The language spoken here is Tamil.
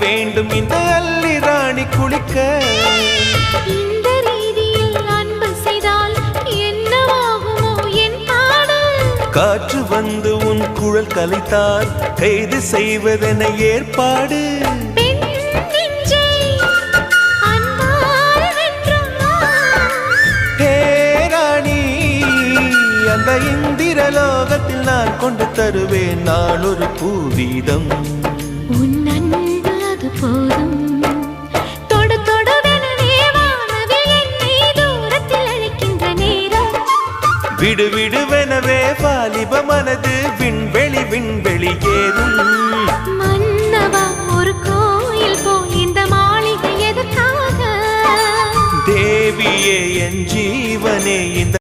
வேண்டும் இந்த அல்லி ராணி குளிக்க. இந்த ரீதியில் அன்பு செய்தால் என்னவாகுமோ என் பாடு. காற்று வந்து உன் குழல் கலைத்தால் கைது செய்வதென ஏற்பாடு. அந்த இந்திரலோகத்தில் நான் கொண்டு தருவேன் நான் ஒரு பூவீதம். உன் அன்பு அது போதும். தொடு தொடுவெனவே வானவில் என்னை தூரத்தில் அழைக்கின்ற நேரம். விடு விடுவெனவே வாலிப மனது விண்வெளி விண்வெளி ஏறும். மன்னவா ஒரு கோயில் போல் இந்த மாளிகை எதற்காக? தேவியே என் ஜீவனே இந்த